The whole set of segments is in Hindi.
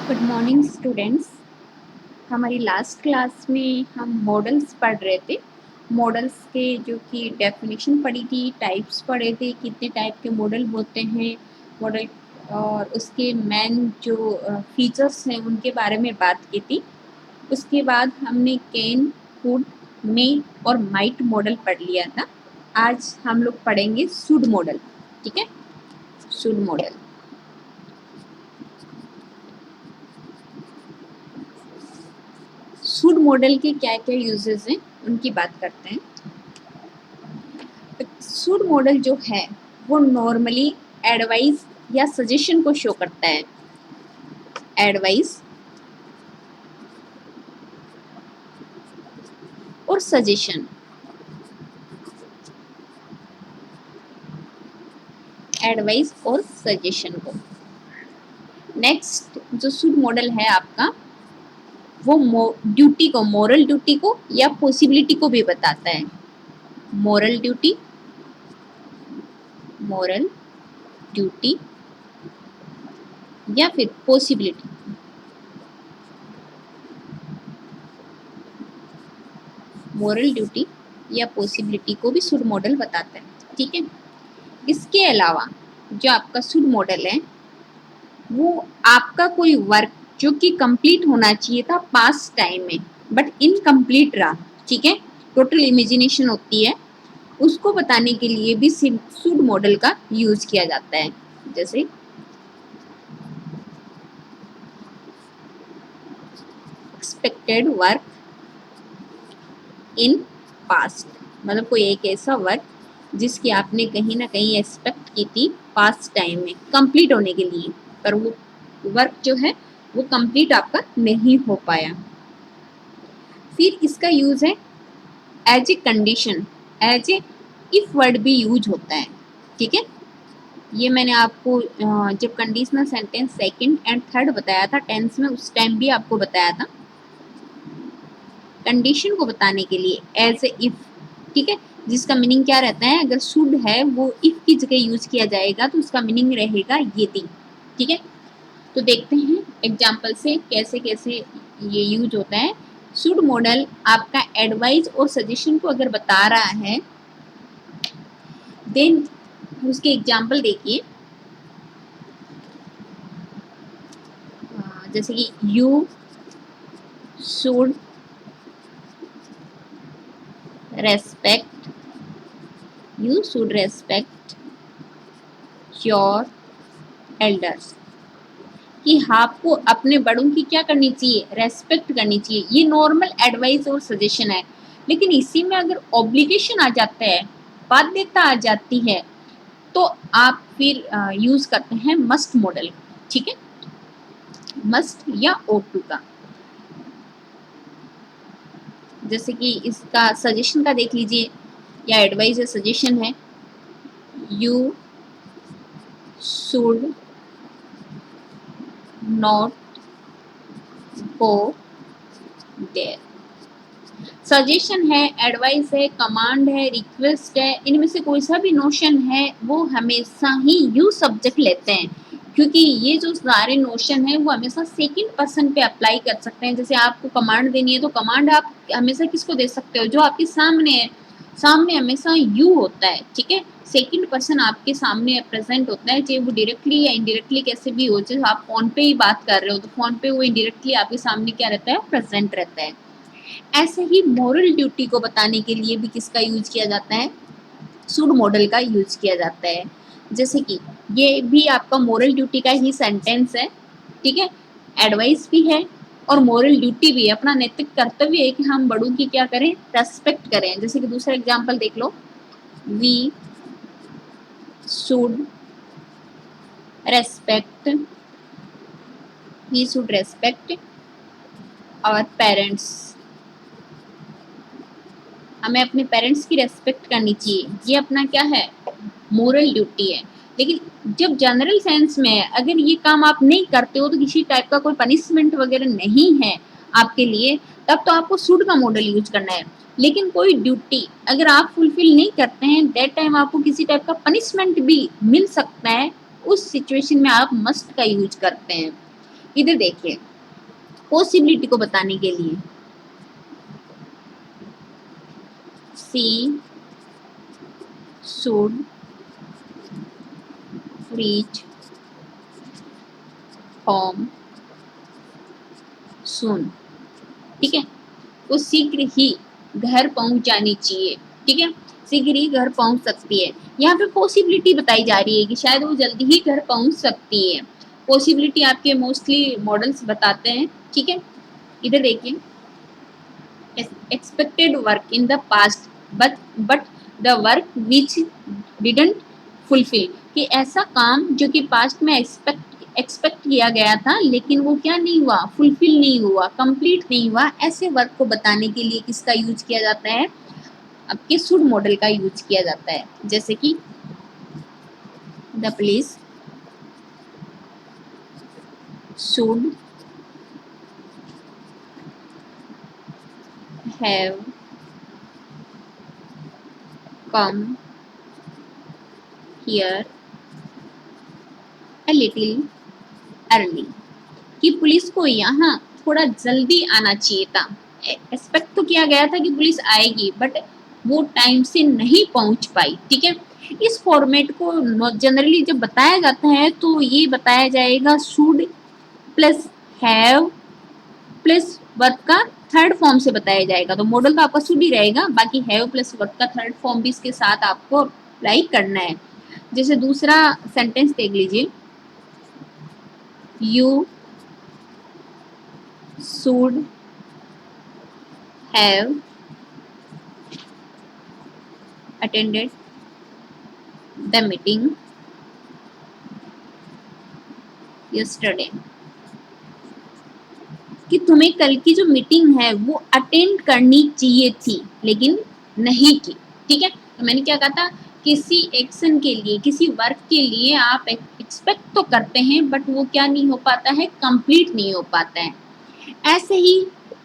Good morning students. हमारी लास्ट क्लास में हम मॉडल्स पढ़ रहे थे। मॉडल्स के जो कि डेफिनेशन पढ़ी थी, टाइप्स पढ़े थे, कितने टाइप के मॉडल होते हैं मॉडल, और उसके मेन जो फीचर्स हैं उनके बारे में बात की थी। उसके बाद हमने कैन, कुड, मे और माइट मॉडल पढ़ लिया था। आज हम लोग पढ़ेंगे शुड मॉडल। ठीक है, शुड मॉडल। शुड मॉडल के क्या क्या यूजेस हैं उनकी बात करते हैं। शुड मॉडल जो है वो नॉर्मली एडवाइस या सजेशन को शो करता है। एडवाइस और सजेशन, एडवाइस और सजेशन को। नेक्स्ट जो शुड मॉडल है आपका, वो ड्यूटी को, मॉरल ड्यूटी को या पॉसिबिलिटी को भी बताता है। मॉरल ड्यूटी, मॉरल ड्यूटी या फिर पॉसिबिलिटी। मॉरल ड्यूटी या पॉसिबिलिटी को भी शुड मॉडल बताता है। ठीक है, इसके अलावा जो आपका शुड मॉडल है वो आपका कोई वर्क जो कि कंप्लीट होना चाहिए था पास्ट टाइम में बट इनकम्प्लीट रहा, ठीक है, टोटल इमेजिनेशन होती है, उसको बताने के लिए भी शुड मॉडल का यूज किया जाता है। जैसे एक्सपेक्टेड वर्क इन पास्ट, मतलब कोई एक ऐसा वर्क जिसकी आपने कहीं ना कहीं एक्सपेक्ट की थी पास्ट टाइम में कंप्लीट होने के लिए, पर वो वर्क जो है वो कंप्लीट आपका नहीं हो पाया। फिर इसका यूज है as a condition, as a if word भी यूज होता है। ठीक है, ये मैंने आपको जब conditional sentence second and third बताया था टेंस में, उस टाइम भी आपको बताया था कंडीशन को बताने के लिए एज ए इफ। ठीक है, जिसका मीनिंग क्या रहता है, अगर शुड है वो इफ की जगह यूज किया जाएगा तो उसका मीनिंग रहेगा ये थी। ठीक है, तो देखते हैं एग्जाम्पल से कैसे कैसे ये यूज होता है। शुड मॉडल आपका एडवाइस और सजेशन को अगर बता रहा है देन उसके एग्जाम्पल देखिए, जैसे कि you should respect, you should respect your elders, कि आपको अपने बड़ों की क्या करनी चाहिए, रेस्पेक्ट करनी चाहिए। ये नॉर्मल एडवाइस और सजेशन है, लेकिन इसी में अगर ऑब्लिगेशन आ जाता है, बाध्यता आ जाती है, तो आप फिर यूज करते हैं मस्ट मॉडल। ठीक है, मस्ट या ओ टू का। जैसे कि इसका सजेशन का देख लीजिए, या एडवाइस या सजेशन है, you should not go there. Suggestion है, एडवाइस है, कमांड है, रिक्वेस्ट है, इनमें से कोई सा भी नोशन है वो हमेशा ही यू सब्जेक्ट लेते हैं, क्योंकि ये जो सारे नोशन है वो हमेशा सेकंड पर्सन पे अप्लाई कर सकते हैं। जैसे आपको कमांड देनी है तो कमांड आप हमेशा किसको दे सकते हो, जो आपके सामने है। सामने हमेशा यू होता है। ठीक है, सेकंड पर्सन आपके सामने प्रेजेंट होता है, चाहे वो डायरेक्टली या इनडायरेक्टली कैसे भी हो। जैसे आप फोन पे ही बात कर रहे हो तो फोन पे वो इनडायरेक्टली आपके सामने क्या रहता है, प्रेजेंट रहता है। ऐसे ही मॉरल ड्यूटी को बताने के लिए भी किसका यूज किया जाता है, शुड मॉडल का यूज किया जाता है। जैसे कि ये भी आपका मॉरल ड्यूटी का ही सेंटेंस है। ठीक है, एडवाइस भी है और मॉरल ड्यूटी भी है, अपना नैतिक कर्तव्य है कि हम बड़ों की क्या करें, रेस्पेक्ट करें। जैसे कि दूसरा एग्जांपल देख लो, we should respect, we should respect our parents, हमें अपने पेरेंट्स की रेस्पेक्ट करनी चाहिए। ये अपना क्या है, मोरल ड्यूटी है। लेकिन जब जनरल सेंस में है, अगर ये काम आप नहीं करते हो तो किसी टाइप का कोई पनिशमेंट वगैरह नहीं है आपके लिए, तब तो आपको शुड का मॉडल यूज करना है। लेकिन कोई ड्यूटी अगर आप फुलफिल नहीं करते हैं, दैट टाइम आपको किसी टाइप का पनिशमेंट भी मिल सकता है, उस सिचुएशन में आप मस्ट का यूज करते हैं। इधर देखिए, पॉसिबिलिटी को बताने के लिए सी शुड रीच होम सून, ठीक है, वो शीघ्र ही घर पहुंच जानी चाहिए, ठीक है, शीघ्र ही घर पहुंच सकती है। यहाँ पे पॉसिबिलिटी बताई जा रही है कि शायद वो जल्दी ही घर पहुंच सकती है। पॉसिबिलिटी आपके मोस्टली मॉडल्स बताते हैं, ठीक है। इधर देखिए, expected work in the past but the work which didn't fulfill, कि ऐसा काम जो कि पास्ट में एक्सपेक्ट किया गया था लेकिन वो क्या नहीं हुआ, फुलफिल नहीं हुआ, कंप्लीट नहीं हुआ, ऐसे वर्क को बताने के लिए किसका यूज किया जाता है, आपके शुड मॉडल का यूज किया जाता है। जैसे कि the police should have come here a little early, कि पुलिस को यहाँ थोड़ा जल्दी आना चाहिए था। एक्सपेक्ट तो किया गया था कि पुलिस आएगी बट वो टाइम से नहीं पहुंच पाई, ठीक है। इस फॉर्मेट को जनरली जब बताया जाता है तो ये बताया जाएगा should plus have plus verb का थर्ड फॉर्म से बताया जाएगा। तो मॉडल तो आपका शुड ही रहेगा, बाकी हैव प्लस वर्ब का थर्ड फॉर्म भी इसके साथ आपको अप्लाई करना है। जैसे दूसरा सेंटेंस देख लीजिए, you should have attended the meeting yesterday, कि तुम्हें कल की जो मीटिंग है वो अटेंड करनी चाहिए थी लेकिन नहीं की, ठीक है। तो मैंने क्या कहा था, किसी एक्शन के लिए, किसी वर्क के लिए आप एक्सपेक्ट तो करते हैं बट वो क्या नहीं हो पाता है, कंप्लीट नहीं हो पाता है। ऐसे ही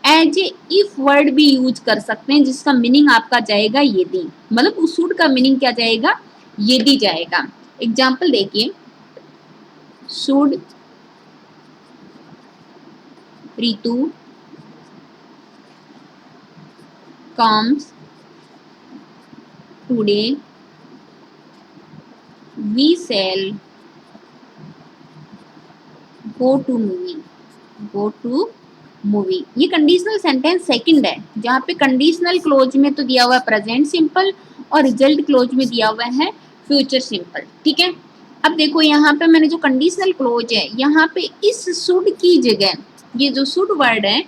एज ए इफ वर्ड भी यूज कर सकते हैं जिसका मीनिंग आपका जाएगा यदि, मतलब उस शुड का मीनिंग क्या जाएगा, यदि जाएगा। एग्जाम्पल देखिए, should Ritu comes today, we shall go to movie, go to movie. ये कंडीशनल सेंटेंस सेकंड है, जहाँ पे कंडीशनल क्लोज में तो दिया हुआ है प्रेजेंट सिंपल और रिजल्ट क्लोज में दिया हुआ है फ्यूचर सिंपल, ठीक है। अब देखो यहाँ पे मैंने जो कंडीशनल क्लोज है, यहाँ पे इस शुड की जगह, ये जो शुड वर्ड है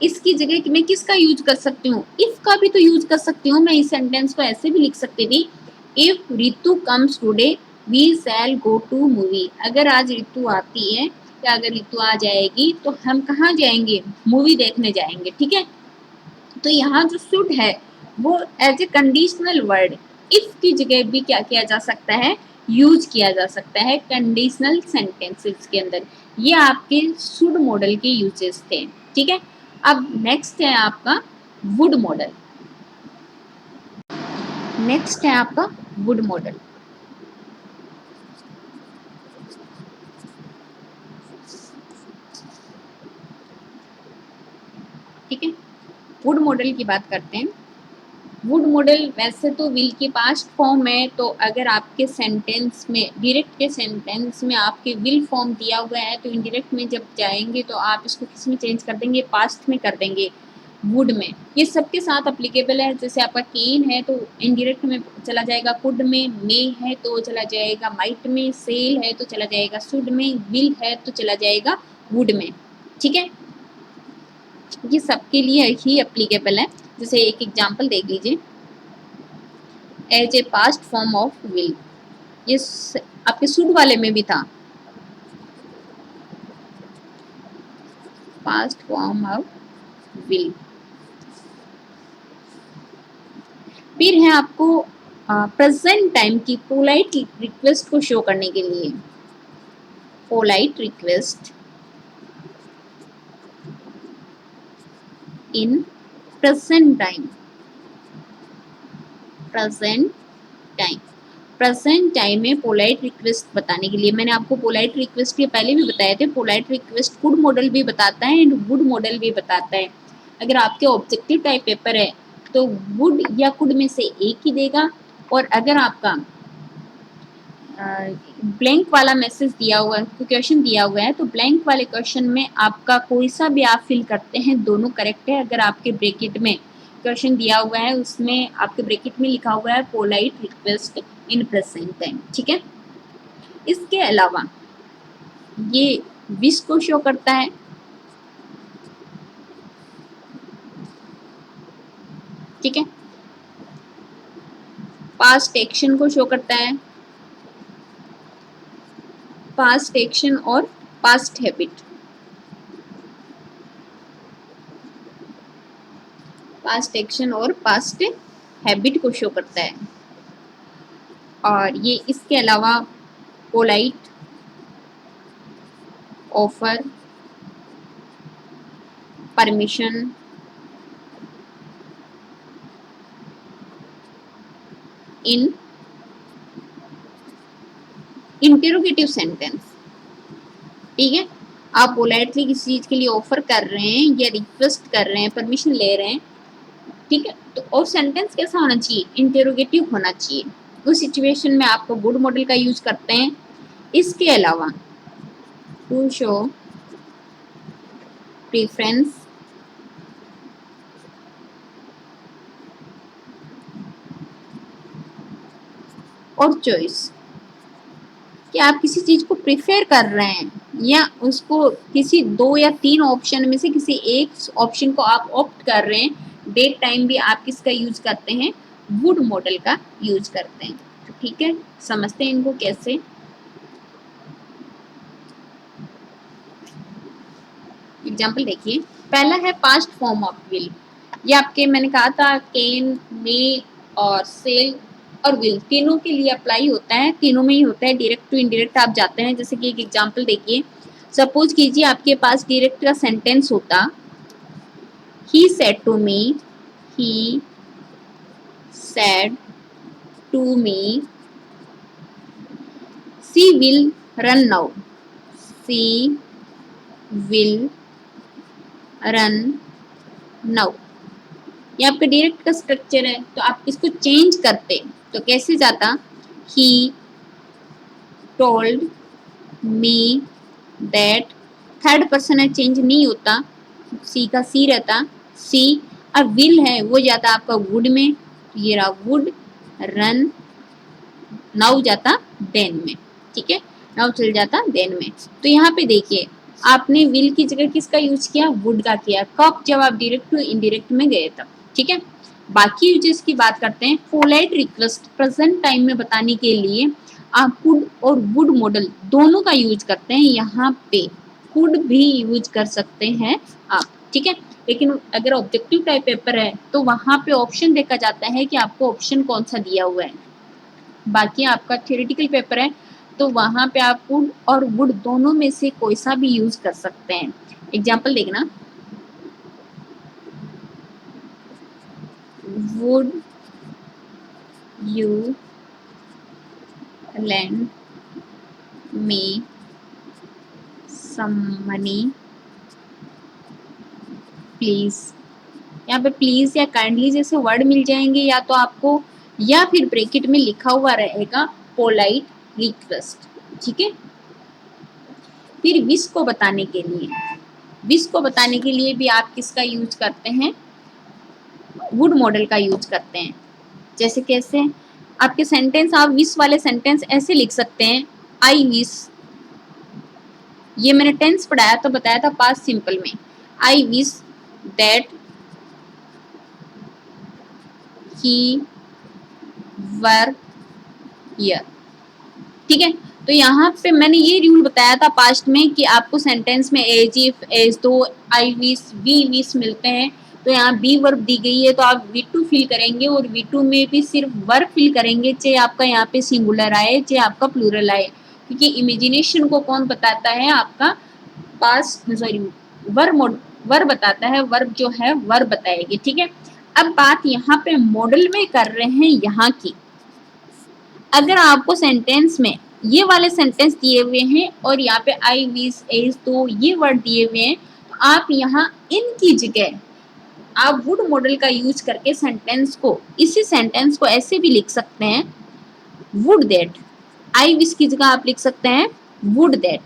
इसकी जगह मैं किसका यूज कर सकती हूँ, इफ का भी तो यूज कर सकती हूँ। मैं इस सेंटेंस को ऐसे भी लिख सकती थी, if Ritu comes today we shall go to movie, अगर आज रितु आती है या अगर रितु आ जाएगी तो हम कहाँ जाएंगे, मूवी देखने जाएंगे, ठीक है। तो यहाँ जो शुड है वो as a conditional word if की जगह भी क्या किया जा सकता है, यूज किया जा सकता है कंडीशनल सेंटेंसेस के अंदर। ये आपके शुड मॉडल के यूजेस थे, ठीक है। अब नेक्स्ट है आपका वुड मॉडल। नेक्स्ट है आपका वुड मॉडल। ठीक है, वुड मॉडल की बात करते हैं। वुड मॉडल वैसे तो विल की पास्ट फॉर्म है, तो अगर आपके सेंटेंस में, डायरेक्ट के सेंटेंस में आपके विल फॉर्म दिया हुआ है तो इनडायरेक्ट में जब जाएंगे तो आप इसको किस में चेंज कर देंगे, पास्ट में कर देंगे, वुड में। ये सबके साथ अप्लीकेबल है। जैसे आपका केन है तो इनडायरेक्ट में चला जाएगा कुड में, मे है तो चला जाएगा माइट में, सेल है तो चला जाएगा शुड में, विल है तो चला जाएगा वुड में, ठीक है। ये सबके लिए ही अप्लीकेबल है। जैसे एक एग्जांपल देख लीजिए, as a past form of will, ये आपके शुड वाले में भी था, पास्ट फॉर्म ऑफ विल। फिर है आपको प्रेजेंट टाइम की पोलाइट रिक्वेस्ट को शो करने के लिए, polite request in present time, present time. Present time में पोलाइट रिक्वेस्ट बताने के लिए, मैंने आपको पोलाइट रिक्वेस्ट के पहले भी बताए थे, पोलाइट रिक्वेस्ट कुड मॉडल भी बताता है एंड वुड मॉडल भी बताता है। अगर आपके ऑब्जेक्टिव टाइप पेपर है तो वुड या कुड में से एक ही देगा, और अगर आपका ब्लैंक वाला मैसेज दिया हुआ है, क्वेश्चन दिया हुआ है, तो ब्लैंक वाले क्वेश्चन में आपका कोई सा भी आप फिल करते हैं दोनों करेक्ट है। अगर आपके ब्रैकेट में क्वेश्चन दिया हुआ है उसमें आपके ब्रैकेट में लिखा हुआ है polite request in present time, ठीक है। इसके अलावा ये विश को शो करता है, ठीक है, पास्ट एक्शन को शो करता है, पास्ट एक्शन और पास्ट हैबिट, पास्ट एक्शन और पास्ट हैबिट को शो करता है। और ये इसके अलावा पोलाइट, ऑफर, परमिशन, इन इंटेरोगेटिव सेंटेंस, ठीक है। आप पोलाइटली किसी चीज के लिए ऑफर कर रहे हैं या रिक्वेस्ट कर रहे हैं, परमिशन ले रहे हैं, ठीक है, तो और सेंटेंस कैसा होना चाहिए, इंटेरोगेटिव होना चाहिए। उस सिचुएशन में आप वुड मॉडल का यूज करते हैं। इसके अलावा टू शो प्रेफरेंस, और चॉइस, कि आप किसी चीज को प्रिफेर कर रहे हैं या उसको किसी 2 या 3 ऑप्शन में से किसी एक ऑप्शन को आप ऑप्ट कर रहे हैं। डेट टाइम भी आप किसका यूज करते हैं, वुड मॉडल का यूज करते हैं। तो ठीक है, समझते हैं इनको कैसे। एग्जाम्पल देखिए, पहला है पास्ट फॉर्म ऑफ विल। ये आपके मैंने कहा था कैन, मे और सेल और विल तीनों के लिए अप्लाई होता है, तीनों में ही होता है। डायरेक्ट टू इनडायरेक्ट आप जाते हैं। जैसे कि एक एग्जांपल देखिए, सपोज कीजिए आपके पास डायरेक्ट का सेंटेंस होता, he said to me, he said to me, she will run now, she will run now. ये आपका डायरेक्ट का स्ट्रक्चर है, तो आप इसको चेंज करते तो कैसे जाता, he told me that, third person है, चेंज नहीं होता, सी का सी रहता, सी। अब विल है वो जाता आपका वुड में, ये रहा वुड, रन, नाउ जाता देन में, ठीक है, नाउ चल जाता देन में। तो यहाँ पे देखिए आपने विल की जगह किसका यूज किया, वुड का किया, कब, जब आप डायरेक्ट टू इनडायरेक्ट में गए तब, ठीक है। बाकी यूजेस की बात करते हैं। पोलाइट रिक्वेस्ट प्रेजेंट टाइम में बताने के लिए आप कुड और वुड मॉडल दोनों का यूज करते हैं। यहाँ पे कुड भी यूज कर सकते हैं आप, ठीक है। लेकिन अगर ऑब्जेक्टिव टाइप पेपर है तो वहां पे ऑप्शन देखा जाता है कि आपको ऑप्शन कौन सा दिया हुआ है। बाकी आपका थ्योरेटिकल पेपर है तो वहां पे आप कुड और वुड दोनों में से कोई सा भी यूज कर सकते हैं। एग्जाम्पल देखना, would you lend me some money please. यहाँ पे प्लीज या काइंडली जैसे वर्ड मिल जाएंगे, या तो आपको, या फिर ब्रैकेट में लिखा हुआ रहेगा पोलाइट रिक्वेस्ट, ठीक है। फिर विश को बताने के लिए, विश को बताने के लिए भी आप किसका यूज करते हैं, वुड मॉडल का यूज करते हैं। जैसे कैसे, आपके सेंटेंस, आप विश वाले सेंटेंस ऐसे लिख सकते हैं, आई विश, ये मैंने टेंस पढ़ाया तो बताया था पास्ट सिंपल में, I wish that he were here, ठीक है। तो यहाँ पे मैंने ये रूल बताया था पास्ट में कि आपको सेंटेंस में एज इफ, एज दो, आई विश, वी विश मिलते हैं, तो यहाँ बी वर्ब दी गई है तो आप वी टू फिल करेंगे, और वी टू में भी सिर्फ वर्ब फिल करेंगे, चाहे आपका यहाँ पे सिंगुलर आए चाहे आपका प्लूरल आए, क्योंकि इमेजिनेशन को कौन बताता है, आपका पास्ट, सॉरी, वर्ब बताता है, वर्ब जो है वर्ब बताएगी, ठीक है। अब बात यहाँ पे मॉडल में कर रहे हैं यहाँ की, अगर आपको सेंटेंस में ये वाले सेंटेंस दिए हुए हैं और यहाँ पे आई विश एज तो ये वर्ड दिए हुए हैं, तो आप यहाँ इनकी जगह आप वुड मॉडल का यूज करके सेंटेंस को, इसी सेंटेंस को ऐसे भी लिख सकते हैं, वुड दैट। आई विश की जगह आप लिख सकते हैं वुड दैट।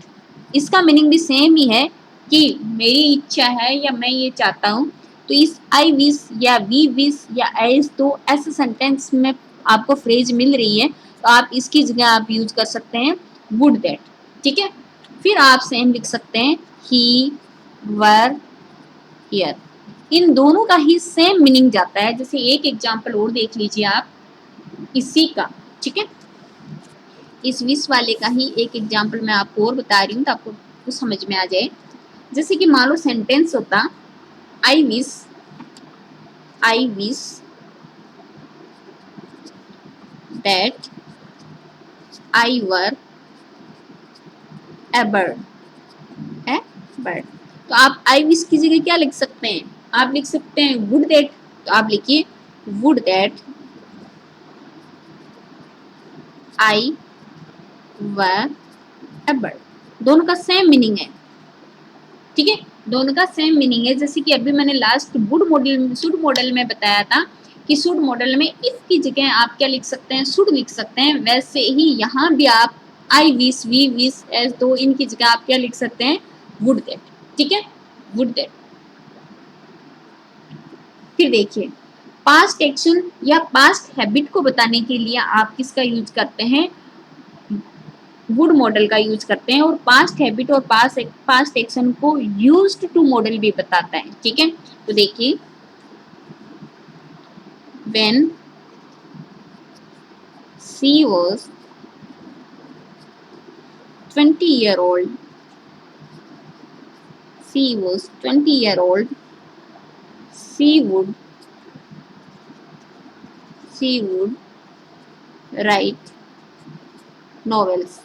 इसका मीनिंग भी सेम ही है कि मेरी इच्छा है या मैं ये चाहता हूँ। तो इस आई विश या वी विश या एज तो ऐसे सेंटेंस में आपको फ्रेज मिल रही है, तो आप इसकी जगह आप यूज कर सकते हैं वुड दैट। ठीक है, फिर आप सेम लिख सकते हैं ही वर हियर। इन दोनों का ही सेम मीनिंग जाता है। जैसे एक एग्जांपल और देख लीजिए आप इसी का। ठीक है, इस विश वाले का ही एक एग्जांपल मैं आपको और बता रही हूँ, तो आपको कुछ समझ में आ जाए। जैसे कि मान लो सेंटेंस होता I wish that I were A bird है, बर्ड। तो आप आई विश की जगह क्या लिख सकते हैं, आप लिख सकते हैं वुड दैट। तो आप लिखिए would that I were A bird. दोनों का सेम मीनिंग है। ठीक है, दोनों का सेम मीनिंग है। जैसे कि अभी मैंने लास्ट शुड मॉडल में बताया था कि शुड मॉडल में इफ की जगह आप क्या लिख सकते हैं, शुड लिख सकते हैं। वैसे ही यहाँ भी आप I wish we wish as though इनकी जगह आप क्या लिख सकते हैं, वुड दैट। ठीक है, वुड दैट। फिर देखिए पास्ट एक्शन या पास्ट हैबिट को बताने के लिए आप किसका यूज करते हैं, वुड मॉडल का यूज करते हैं। और पास्ट हैबिट और पास्ट एक्शन को यूज्ड टू मॉडल भी बताता है। ठीक है, तो देखिए when she was 20 year old, she was 20 year old, she would write novels,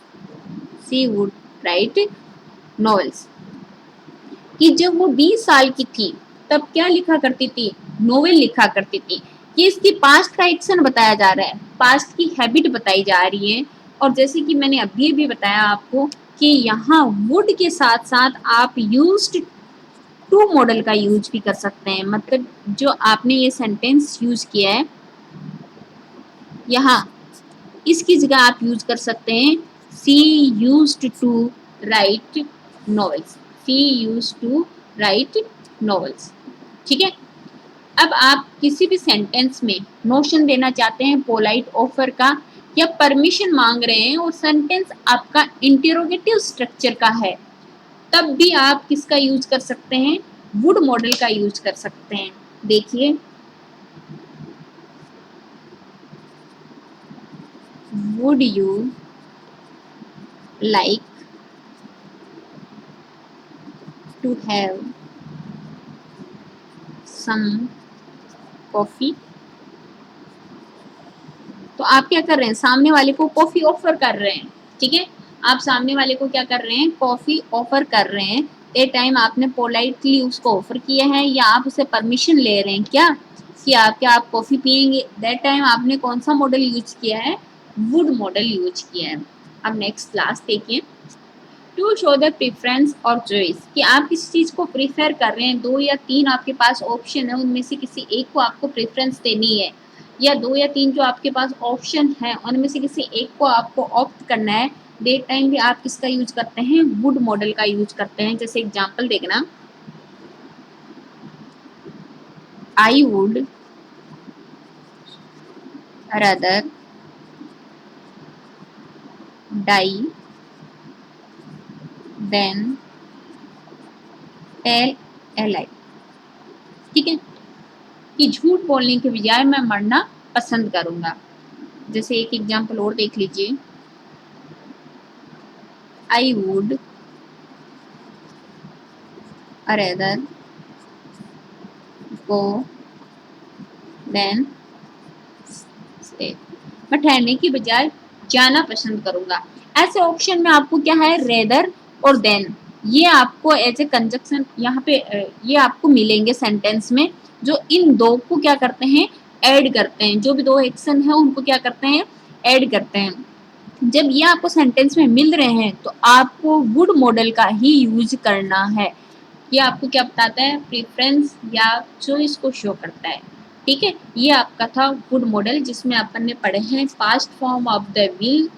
she would write novels। कि जब वो 20 साल की थी तब क्या लिखा करती थी, नोवेल लिखा करती थी। ये इसकी पास्ट का एक्शन बताया जा रहा है, पास्ट की हैबिट बताई जा रही है। और जैसे कि मैंने अभी भी बताया आपको कि यहाँ वुड के साथ साथ आप यूज्ड टू मॉडल का यूज भी कर सकते हैं। मतलब जो आपने ये सेंटेंस यूज किया है यहाँ, इसकी जगह आप यूज कर सकते हैं she used to write novels, she used to write novels. ठीक है, अब आप किसी भी सेंटेंस में नोशन देना चाहते हैं पोलाइट ऑफर का या परमिशन मांग रहे हैं और सेंटेंस आपका इंटरोगेटिव स्ट्रक्चर का है, तब भी आप किसका यूज कर सकते हैं, वुड मॉडल का यूज कर सकते हैं। देखिए would you like to have some coffee. तो आप क्या कर रहे हैं, सामने वाले को कॉफी ऑफर कर रहे हैं। ठीक है, आप सामने वाले को क्या कर रहे हैं, कॉफी ऑफर कर रहे हैं। ए टाइम आपने पोलाइटली उसको ऑफर किया है या आप उसे परमिशन ले रहे हैं क्या कि आप कॉफी पियेंगे। दैट टाइम आपने कौन सा मॉडल यूज किया है, वुड मॉडल यूज किया है। अब नेक्स्ट क्लास देखिए टू शो द प्रेफरेंस और चॉइस, कि आप किसी चीज को प्रेफर कर रहे हैं, 2 या 3 आपके पास ऑप्शन है, उनमें से किसी एक को आपको प्रेफरेंस देनी है, या 2 या 3 जो आपके पास ऑप्शन है उनमें से किसी एक को आपको ऑप्ट करना है। डेट टाइम भी आप किसका यूज करते हैं, वुड मॉडल का यूज करते हैं। जैसे एग्जांपल देखना, I would rather die than tell a lie। ठीक है, कि झूठ बोलने के बजाय मैं मरना पसंद करूंगा। जैसे एक एग्जांपल और देख लीजिए, I would rather go than stay, मैं ठहरने की बजाय जाना पसंद करूंगा। ऐसे ऑप्शन में आपको क्या है, रेदर और देन, ये आपको एज ए कंजक्शन यहाँ पे ये आपको मिलेंगे सेंटेंस में, जो इन दो को क्या करते हैं, ऐड करते हैं। जो भी दो एक्शन है उनको क्या करते हैं, ऐड करते हैं। जब ये आपको सेंटेंस में मिल रहे हैं तो आपको वुड मॉडल का ही यूज करना है। ये आपको क्या बताता है, प्रेफरेंस या चॉइस को शो करता है। ठीक है, ये आपका था वुड मॉडल जिसमें अपन ने पढ़े हैं past form of the will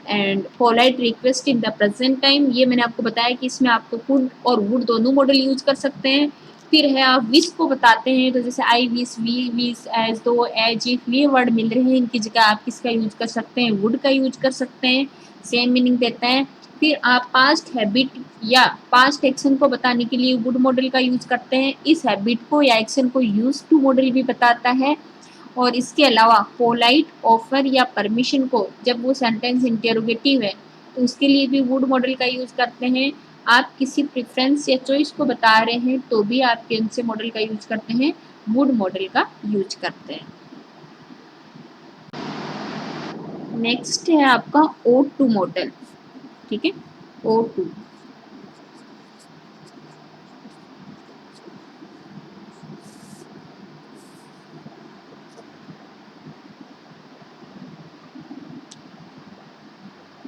and polite request in the present time. ये मैंने आपको बताया कि इसमें आपको कुड और वुड दोनों मॉडल यूज कर सकते हैं। फिर है आप विश को बताते हैं, तो जैसे I wish, we wish, as though, as if, ये वर्ड मिल रहे हैं, इनकी जगह आप किसका यूज कर सकते हैं, वुड का यूज कर सकते हैं, सेम मीनिंग देता है। फिर आप पास्ट हैबिट या पास्ट एक्शन को बताने के लिए वुड मॉडल का यूज करते हैं। इस हैबिट को या एक्शन को यूज टू मॉडल भी बताता है। और इसके अलावा पोलाइट ऑफर या परमिशन को, जब वो सेंटेंस इंटेरोगेटिव है तो उसके लिए भी वुड मॉडल का यूज करते हैं। आप किसी प्रेफरेंस या चॉइस को बता रहे हैं तो भी आप कौन से मॉडल का यूज करते हैं, वुड मॉडल का यूज करते हैं। नेक्स्ट है आपका O2 मॉडल। ठीक है, O2।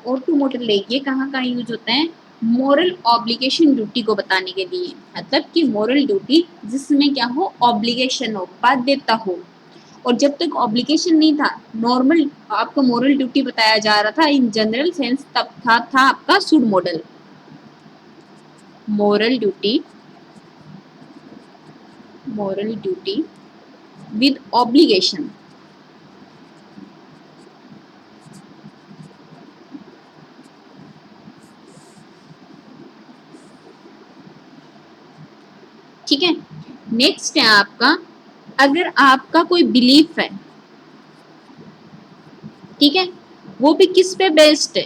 O2 मॉडल देखिए कहाँ कहाँ यूज होता है, मोरल ऑब्लिगेशन ड्यूटी को बताने के लिए। मतलब कि मोरल ड्यूटी जिसमें क्या हो, ऑब्लिगेशन हो, बाध्यता हो। और जब तक ऑब्लिगेशन नहीं था, नॉर्मल आपको मोरल ड्यूटी बताया जा रहा था इन जनरल सेंस, तब था आपका should model. Moral duty, moral duty with obligation. ठीक है, नेक्स्ट है आपका, अगर आपका कोई बिलीफ है, ठीक है, वो भी किस पे बेस्ड है,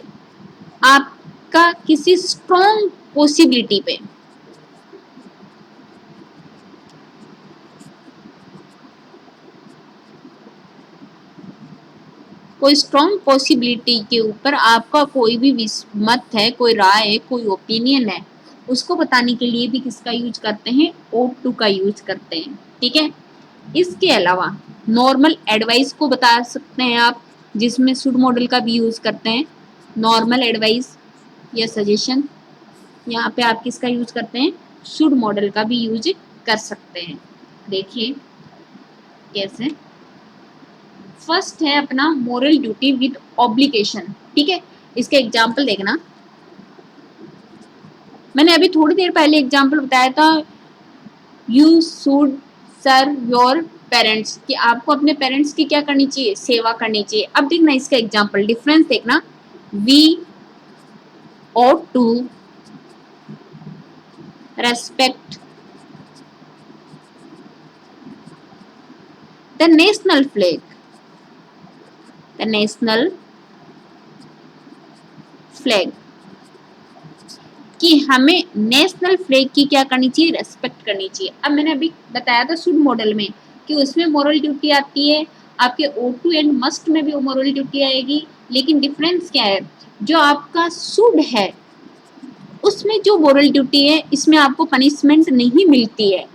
आपका किसी स्ट्रॉन्ग पॉसिबिलिटी पे। कोई स्ट्रॉन्ग पॉसिबिलिटी के ऊपर आपका कोई भी मत है, कोई राय है, कोई ओपिनियन है, उसको बताने के लिए भी किसका यूज करते हैं, O2 का यूज करते हैं। ठीक है, इसके अलावा नॉर्मल एडवाइस को बता सकते हैं आप, जिसमें शुड मॉडल का भी यूज करते हैं। नॉर्मल एडवाइस या सजेशन, यहाँ पे आप किसका यूज करते हैं, शुड मॉडल का भी यूज कर सकते हैं। देखिए कैसे। फर्स्ट है अपना मोरल ड्यूटी विद ऑब्लिगेशन। ठीक है, इसके एग्जाम्पल देखना। मैंने अभी थोड़ी देर पहले एग्जाम्पल बताया था, you should serve your parents, कि आपको अपने पेरेंट्स की क्या करनी चाहिए, सेवा करनी चाहिए। अब देखना इसका एग्जाम्पल, डिफरेंस देखना। We ought to respect the national flag, the national flag, कि हमें नेशनल फ्लैग की क्या करनी चाहिए, रेस्पेक्ट करनी चाहिए। अब मैंने अभी बताया था शुड मॉडल में कि उसमें मोरल ड्यूटी आती है, आपके O2 एंड मस्ट में भी वो मोरल ड्यूटी आएगी। लेकिन डिफरेंस क्या है, जो आपका शुड है उसमें जो मोरल ड्यूटी है, इसमें आपको पनिशमेंट नहीं मिलती है।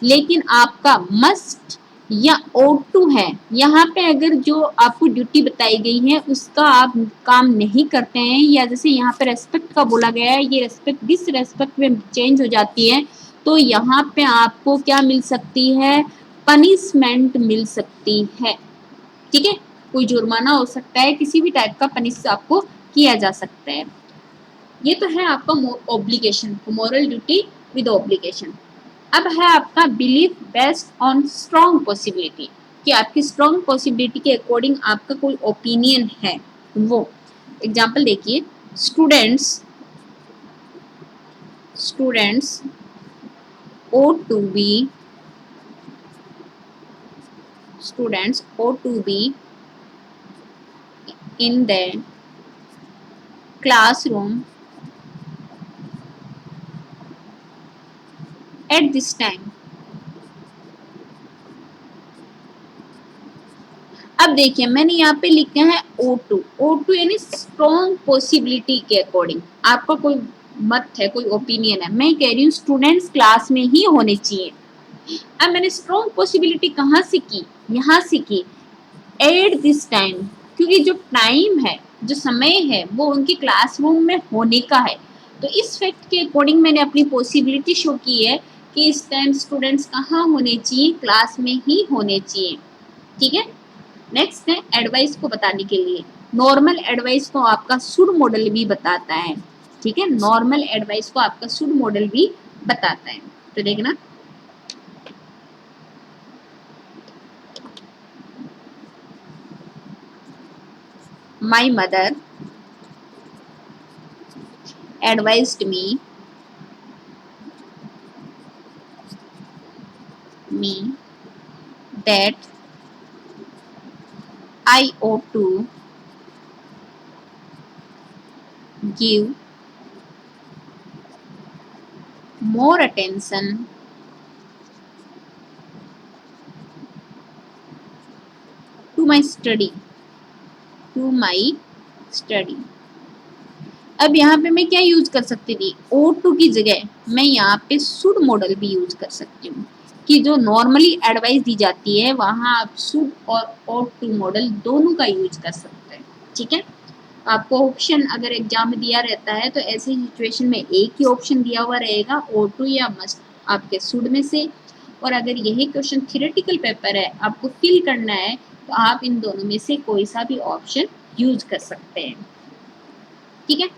लेकिन आपका मस्ट या O2 है, यहाँ पे अगर जो आपको ड्यूटी बताई गई है उसका आप काम नहीं करते हैं, या जैसे यहाँ पे रेस्पेक्ट का बोला गया है, ये रेस्पेक्ट डिस रेस्पेक्ट में चेंज हो जाती है, तो यहाँ पे आपको क्या मिल सकती है, पनिशमेंट मिल सकती है। ठीक है, कोई जुर्माना हो सकता है, किसी भी टाइप का पनिश आपको किया जा सकता है। ये तो है आपका obligation, moral duty with obligation. अब है आपका belief based on strong possibility, कि आपकी स्ट्रॉन्ग पॉसिबिलिटी के अकॉर्डिंग आपका कोई ओपिनियन है। वो एग्जांपल देखिए, students students ought to be students ought to be in the classroom at this time। अब देखिए मैंने यहाँ पे लिखा है O2 यानी स्ट्रॉन्ग पॉसिबिलिटी के अकॉर्डिंग आपका कोई मत है, कोई ओपिनियन है। मैं कह रही हूँ स्टूडेंट्स क्लास में ही होने चाहिए। अब मैंने स्ट्रॉन्ग पॉसिबिलिटी कहाँ से की, यहाँ से की, एट दिस टाइम। क्योंकि जो टाइम है, जो समय है, वो उनके क्लासरूम में होने का है। तो इस फैक्ट के अकॉर्डिंग मैंने अपनी पॉसिबिलिटी शो की है कि इस टाइम स्टूडेंट्स कहाँ होने चाहिए, क्लास में ही होने चाहिए। ठीक है, नेक्स्ट है एडवाइस को बताने के लिए। नॉर्मल एडवाइस को आपका शुड मॉडल भी बताता है। ठीक है, नॉर्मल एडवाइस को आपका शुड मॉडल भी बताता है। तो देखना, my mother advised me that I ought to give more attention to my study, to my study। अब यहाँ पे मैं क्या यूज कर सकती थी, ओ टू की जगह मैं यहाँ पे शुड मॉडल भी यूज कर सकती हूँ कि जो नॉर्मली एडवाइस दी जाती है वहां आप शुड और ओ टू मॉडल दोनों का यूज कर सकते हैं। ठीक है, आपको ऑप्शन अगर एग्जाम में दिया रहता है तो ऐसी सिचुएशन में एक ही ऑप्शन दिया हुआ रहेगा, ओ टू या मस्ट आपके शुड में से। और अगर यही क्वेश्चन थियोरेटिकल पेपर है, आपको फिल करना है, तो आप इन दोनों में से कोई सा भी ऑप्शन यूज कर सकते हैं। ठीक है,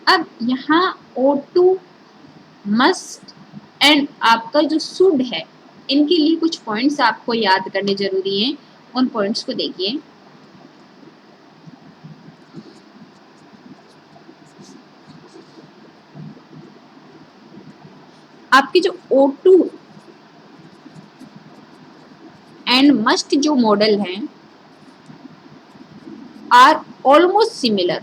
अब यहाँ ओ टू, मस्ट एंड आपका जो शुड है, इनके लिए कुछ पॉइंट्स आपको याद करने जरूरी हैं। उन पॉइंट्स को देखिए। आपके जो ओ टू एंड मस्ट जो मॉडल हैं आर ऑलमोस्ट सिमिलर,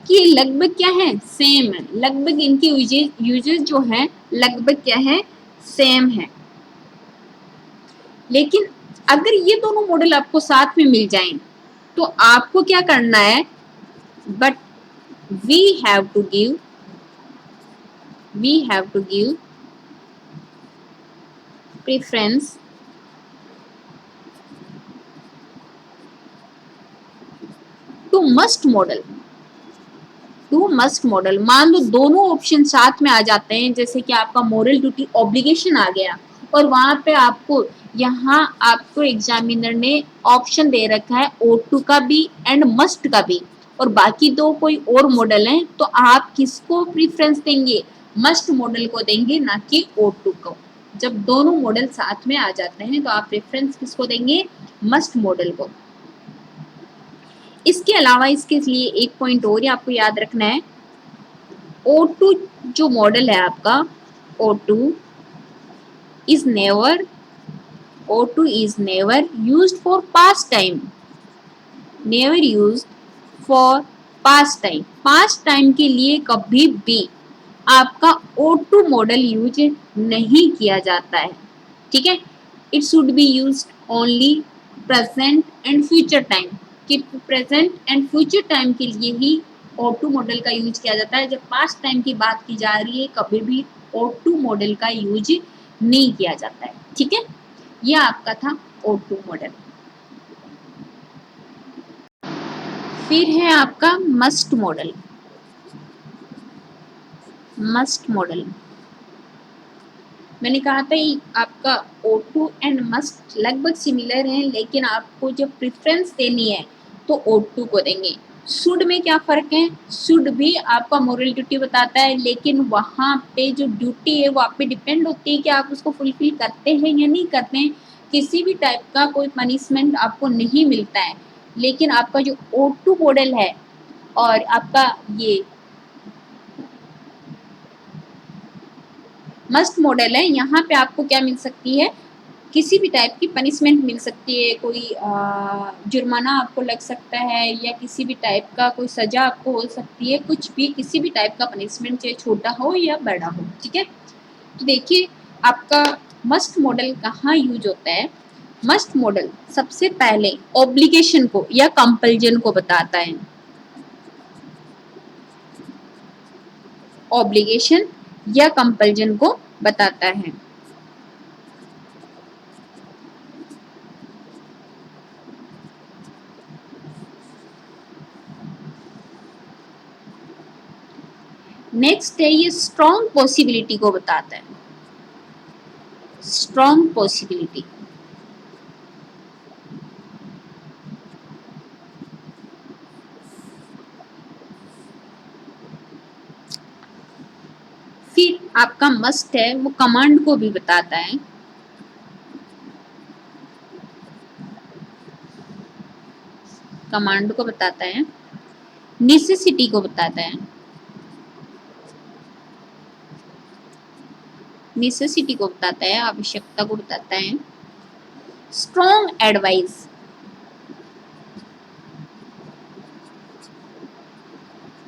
कि ये लगभग क्या है, सेम है। लगभग इनके यूजेस जो है लगभग क्या है, सेम है। लेकिन अगर ये दोनों मॉडल आपको साथ में मिल जाएं तो आपको क्या करना है, but we have to give preference to must modal. To must modal, मान लो दोनों ऑप्शन साथ में आ जाते हैं, जैसे कि आपका मोरल ड्यूटी ऑब्लिगेशन आ गया और वहां पे आपको यहाँ आपको एग्जामिनर ने ऑप्शन दे रखा है ओ टू का भी एंड मस्ट का भी, और बाकी दो कोई और मॉडल हैं, तो आप किसको प्रीफरेंस देंगे, मस्ट मॉडल को देंगे, ना कि ओ टू को। जब दोनों मॉडल साथ में आ जाते हैं तो आप प्रेफरेंस किसको देंगे, मस्ट मॉडल को। इसके अलावा इसके लिए एक पॉइंट और आपको याद रखना है, O2 जो मॉडल है आपका, O2 is never O2 is never used for past time, never used for past time। past time के लिए कभी भी आपका O2 मॉडल यूज नहीं किया जाता है। ठीक है, it should be use only present and future time, कि प्रेजेंट एंड फ्यूचर टाइम के लिए ही O2 मॉडल का यूज किया जाता है। जब पास्ट टाइम की बात की जा रही है कभी भी O2 मॉडल का यूज नहीं किया जाता है। ठीक है, यह आपका था O2 मॉडल। फिर है आपका मस्ट मॉडल। मस्ट मॉडल मैंने कहा था आपका O2 एंड मस्ट लगभग सिमिलर हैं, लेकिन आपको जब प्रेफरेंस देनी है तो O2 को देंगे। शुड में क्या फ़र्क है, शुड भी आपका मोरल ड्यूटी बताता है, लेकिन वहाँ पे जो ड्यूटी है वो आप पे डिपेंड होती है कि आप उसको फुलफिल करते हैं या नहीं करते हैं। किसी भी टाइप का कोई पनिशमेंट आपको नहीं मिलता है। लेकिन आपका जो O2 मॉडल है और आपका ये मस्ट मॉडल है, यहाँ पे आपको क्या मिल सकती है, किसी भी टाइप की पनिशमेंट मिल सकती है। कोई जुर्माना आपको लग सकता है या किसी भी टाइप का कोई सज़ा आपको हो सकती है, कुछ भी किसी भी टाइप का पनिशमेंट, चाहे छोटा हो या बड़ा हो। ठीक है, तो देखिए आपका मस्ट मॉडल कहाँ यूज होता है। मस्ट मॉडल सबसे पहले ऑब्लिगेशन को या कंपल्जन को बताता है। ऑब्लिगेशन या कंपल्जन को बताता है। नेक्स्ट है ये स्ट्रॉन्ग पॉसिबिलिटी को बताता है, स्ट्रॉन्ग पॉसिबिलिटी। फिर आपका मस्ट है वो कमांड को भी बताता है, कमांड को बताता है, नेसेसिटी को बताता है, नेसेसिटी को बताता है, आवश्यकता को बताता है। स्ट्रॉन्ग एडवाइस,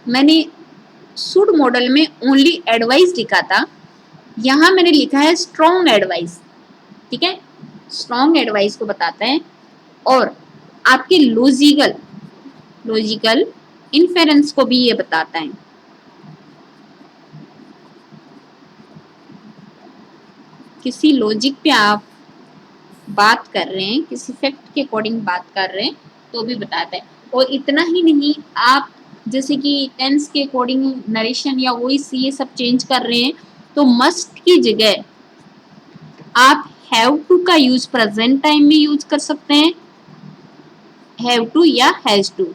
मैंने शुड मॉडल में ओनली एडवाइस लिखा था, यहां मैंने लिखा है स्ट्रॉन्ग एडवाइस, ठीक है। स्ट्रॉन्ग एडवाइस को बताता है और आपके लॉजिकल लॉजिकल इन्फेरेंस को भी ये बताता है। किसी लॉजिक पे आप बात कर रहे हैं, किसी फैक्ट के अकॉर्डिंग बात कर रहे हैं तो भी बताता है। और इतना ही नहीं, आप जैसे कि टेंस के अकॉर्डिंग नरेशन या वॉइस ये सब चेंज कर रहे हैं तो मस्ट की जगह आप हैव टू का यूज प्रेजेंट टाइम में यूज कर सकते हैं, हैव टू या हैज टू।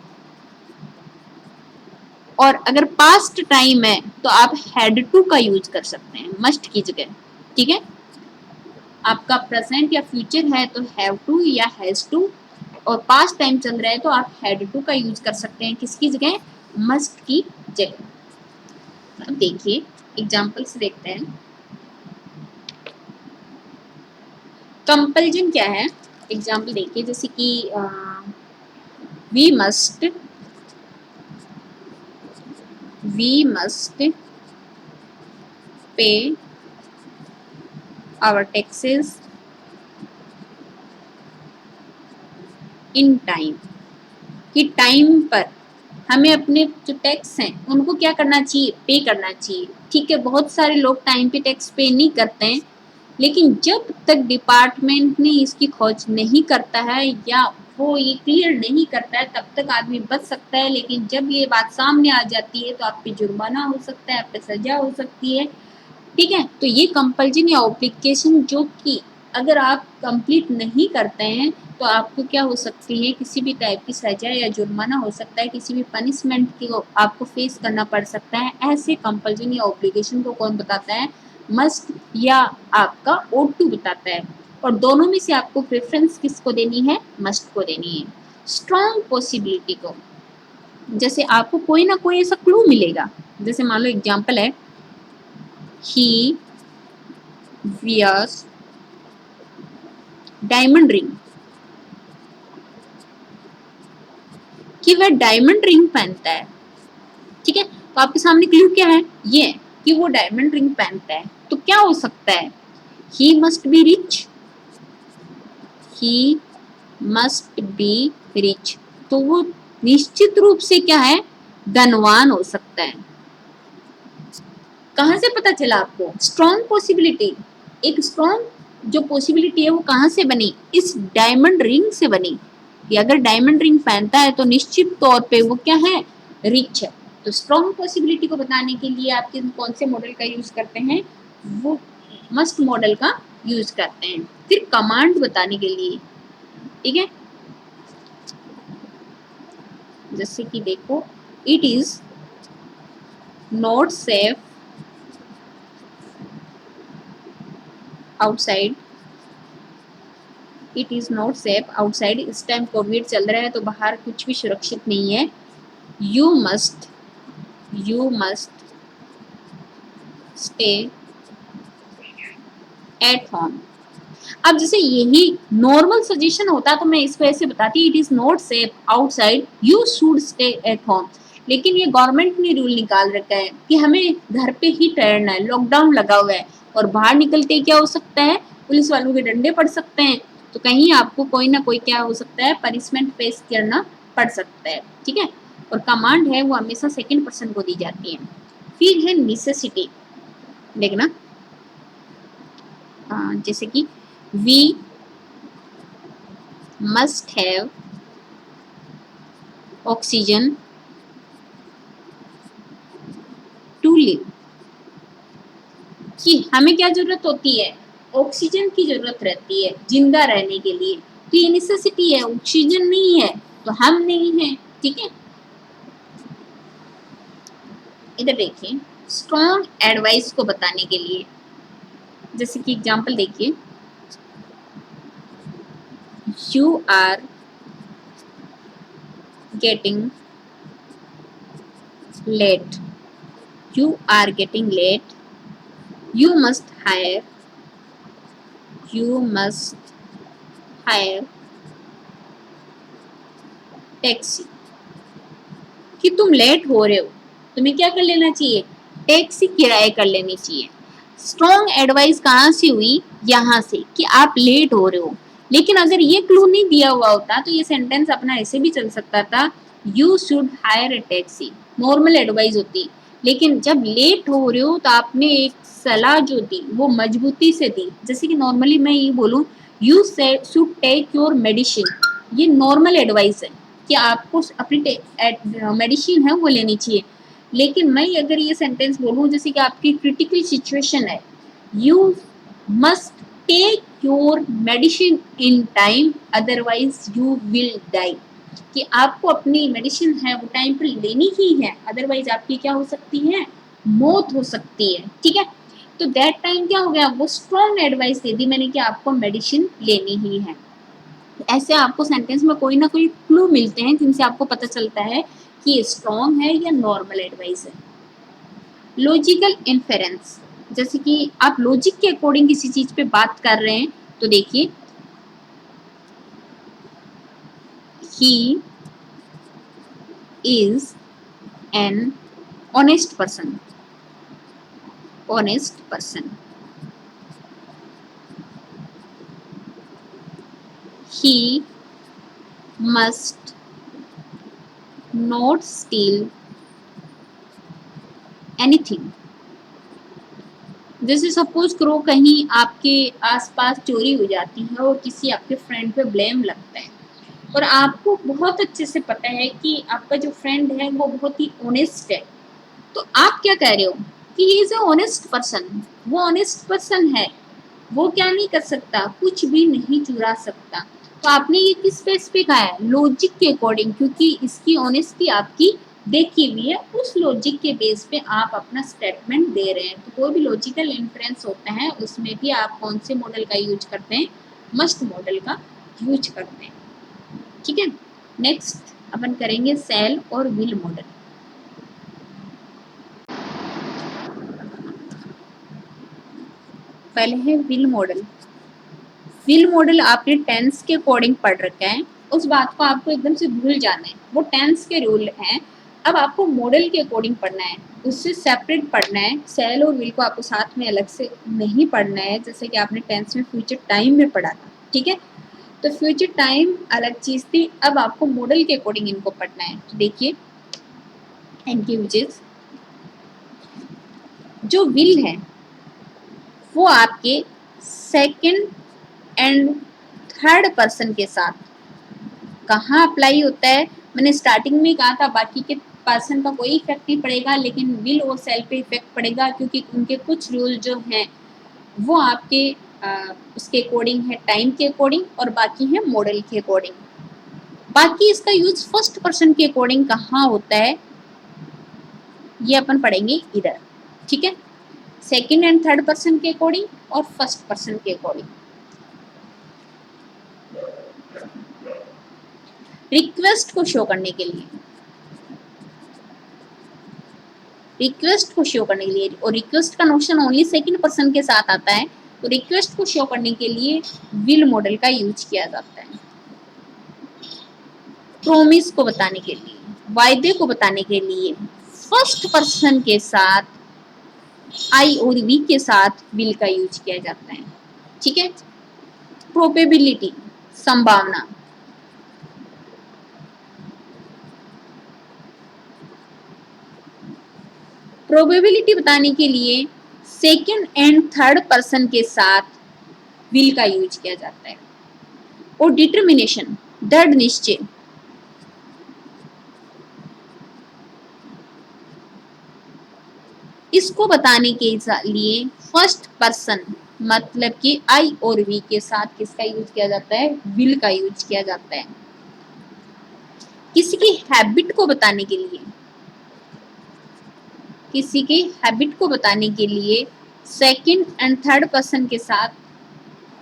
और अगर पास्ट टाइम है तो आप हैड टू का यूज कर सकते हैं मस्ट की जगह, ठीक है। आपका प्रेजेंट या फ्यूचर है तो हैव टू या हैज टू, और पास्ट टाइम चल रहा है तो आप हैड टू का यूज कर सकते हैं किसकी जगह, मस्ट की जगह। अब देखिए एग्जांपल से देखते हैं। कंपल्जन क्या है, एग्जांपल देखिए जैसे कि we must pay our taxes in time, कि टाइम पर हमें अपने जो टैक्स हैं उनको क्या करना चाहिए, पे करना चाहिए, ठीक है। बहुत सारे लोग टाइम पे टैक्स पे नहीं करते हैं, लेकिन जब तक डिपार्टमेंट ने इसकी खोज नहीं करता है या वो ये क्लियर नहीं करता है तब तक आदमी बच सकता है, लेकिन जब ये बात सामने आ जाती है तो आप पे जुर्माना हो सकता है, आप पे सजा हो सकती है, ठीक है। तो ये कंपल्जन या ऑब्लिगेशन जो कि अगर आप कंप्लीट नहीं करते हैं तो आपको क्या हो सकती है, किसी भी टाइप की सजा या जुर्माना हो सकता है, किसी भी पनिशमेंट की आपको फेस करना पड़ सकता है। ऐसे कंपल्जन या ऑब्लिगेशन को कौन बताता है, मस्ट या आपका O2 बताता है। और दोनों में से आपको प्रेफरेंस किसको देनी है, मस्ट को देनी है। स्ट्रॉन्ग पॉसिबिलिटी को, जैसे आपको कोई ना कोई ऐसा क्लू मिलेगा, जैसे मान लो एग्जाम्पल है ही wears डायमंड रिंग, कि वह डायमंड रिंग पहनता है, ठीक है। तो आपके सामने क्लू क्या है, ये कि वो डायमंड रिंग पहनता है, तो क्या हो सकता है, he must be rich, he must be rich, तो वो निश्चित रूप से क्या है, धनवान हो सकता है। कहां से पता चला आपको, स्ट्रॉन्ग पॉसिबिलिटी, एक स्ट्रॉन्ग जो पॉसिबिलिटी है वो कहां से बनी, इस डायमंड रिंग से बनी, कि अगर डायमंड रिंग पहनता है तो निश्चित तौर पे वो क्या है, रिच है। तो स्ट्रॉन्ग पॉसिबिलिटी को बताने के लिए आप कौन से मॉडल का यूज करते हैं, वो मस्ट मॉडल का यूज करते हैं। फिर कमांड बताने के लिए, ठीक है, जैसे कि देखो, it is not safe outside, it is not safe outside, इस टाइम कोविड चल रहा है तो बाहर कुछ भी सुरक्षित नहीं है। You must stay at home. अब जैसे यही नॉर्मल सजेशन होता तो मैं इसको ऐसे बताती, it is not safe outside, you should stay at home. लेकिन ये गवर्नमेंट ने रूल निकाल रखा है कि हमें घर पे ही ठहरना है, लॉकडाउन लगा हुआ है और बाहर निकलते क्या हो सकता है, पुलिस वालों के डंडे पड़ सकते हैं, तो कहीं आपको कोई ना कोई क्या हो सकता है, पनिशमेंट फेस करना पड़ सकता है, ठीक है। और कमांड है वो हमेशा सेकंड पर्सन को दी जाती है। फिर है नेसेसिटी, देखना जैसे कि we must have oxygen to live, कि हमें क्या जरूरत होती है, ऑक्सीजन की जरूरत रहती है जिंदा रहने के लिए, तो ये नेसेसिटी है, ऑक्सीजन नहीं है तो हम नहीं है। ठीक है, इधर देखिए, स्ट्रॉन्ग एडवाइस को बताने के लिए, जैसे कि एग्जांपल देखिए, you are getting late, you are getting late, you must hire, you must hire taxi, कि तुम लेट हो रहे हो, तुम्हें क्या कर लेना चाहिए, टैक्सी किराए कर लेनी चाहिए। स्ट्रॉन्ग एडवाइस कहाँ से हुई, यहाँ से, कि आप लेट हो रहे हो। लेकिन अगर ये क्लू नहीं दिया हुआ होता तो ये सेंटेंस अपना ऐसे भी चल सकता था, you should higher A taxi, normal advice होती। लेकिन जब लेट हो रहे हो तो आपने एक सलाह जो दी वो मजबूती से दी, जैसे कि नॉर्मली मैं ये बोलूँ, you should take your medicine, ये नॉर्मल एडवाइस है कि आपको अपनी मेडिसिन है वो लेनी चाहिए। लेकिन मैं अगर ये सेंटेंस बोलूँ जैसे कि आपकी क्रिटिकल सिचुएशन है, you must take your medicine in time otherwise you will die, कि आपको अपनी मेडिसिन है वो टाइम पर लेनी ही है, अदरवाइज आपकी क्या हो सकती है, मौत हो सकती है। ठीक है, तो दैट टाइम क्या हो गया, वो स्ट्रॉन्ग एडवाइस दे दी मैंने कि आपको मेडिसिन लेनी ही है। ऐसे आपको सेंटेंस में कोई ना कोई क्लू मिलते हैं जिनसे आपको पता चलता है कि ये स्ट्रॉन्ग है या नॉर्मल एडवाइस है। लॉजिकल इन्फेरेंस, जैसे कि आप लॉजिक के अकॉर्डिंग किसी चीज पे बात कर रहे हैं, तो देखिए, he is an honest person, honest person, he must not steal anything। जैसे सपोज करो कहीं आपके आसपास चोरी हो जाती है और किसी आपके फ्रेंड पे ब्लेम लगता है, और आपको बहुत अच्छे से पता है कि आपका जो फ्रेंड है वो बहुत ही ऑनेस्ट है, तो आप क्या कह रहे हो कि he is a honest person, वो ऑनेस्ट पर्सन है, वो क्या नहीं कर सकता, कुछ भी नहीं चुरा सकता। तो आपने ये किस बेस पे कहा है, लॉजिक के अकॉर्डिंग, क्योंकि इसकी ऑनेस्टी आपकी देखी हुई है, उस लॉजिक के बेस पे आप अपना स्टेटमेंट दे रहे हैं। तो कोई भी लॉजिकल इन्फ्रेंस होता है उसमें भी आप कौन से मॉडल का यूज करते हैं, मस्ट मॉडल का यूज करते हैं। ठीक है, नेक्स्ट अपन करेंगे सेल और विल मॉडल। पहले है विल मॉडल। विल मॉडल आपने टेंस के अकॉर्डिंग पढ़ रखा है, उस बात को आपको एकदम से भूल जाना है, वो टेंस के रूल हैं। अब आपको मॉडल के अकॉर्डिंग पढ़ना है, उससे सेपरेट पढ़ना है। सेल और विल को आपको साथ में अलग से नहीं पढ़ना है, जैसे कि आपने टेंस में फ्यूचर टाइम में पढ़ा था। ठीक है, तो फ्यूचर टाइम अलग चीज थी, अब आपको मॉडल के अकॉर्डिंग इनको पढ़ना है। तो देखिए, इनकी यूजेस, जो विल है वो आपके सेकंड एंड थर्ड पर्सन के साथ कहाँ अप्लाई होता है, मैंने स्टार्टिंग में कहा था बाकी के पर्सन का कोई इफेक्ट नहीं पड़ेगा, लेकिन विल और सेल पे इफेक्ट पड़ेगा, क्योंकि उनके कुछ रूल जो हैं वो आपके उसके अकॉर्डिंग है, टाइम के अकॉर्डिंग, और बाकी है मॉडल के अकॉर्डिंग। बाकी इसका यूज फर्स्ट पर्सन के अकॉर्डिंग कहाँ होता है ये अपन पढ़ेंगे इधर। ठीक है, सेकंड एंड थर्ड पर्सन के अकॉर्डिंग और फर्स्ट पर्सन के अकॉर्डिंग। रिक्वेस्ट को शो करने के लिए, रिक्वेस्ट को शो करने के लिए, और रिक्वेस्ट का नोशन ओनली सेकंड पर्सन के साथ आता है, तो रिक्वेस्ट को शो करने के लिए विल मॉडल का यूज किया जाता है। प्रोमिस को बताने के लिए, वायदे को बताने के लिए फर्स्ट पर्सन के साथ आई और वी के साथ विल का यूज किया जाता है। ठीक है, प्रोबेबिलिटी, संभावना, प्रोबेबिलिटी बताने के लिए सेकंड एंड थर्ड पर्सन के साथ विल का यूज किया जाता है। और डिटर्मिनेशन, दृढ़ निश्चय, इसको बताने के लिए फर्स्ट पर्सन मतलब कि आई और वी के साथ किसका यूज किया जाता है, विल का यूज किया जाता है। किसी की हैबिट को बताने के लिए, किसी की हैबिट को बताने के लिए सेकंड एंड थर्ड पर्सन के साथ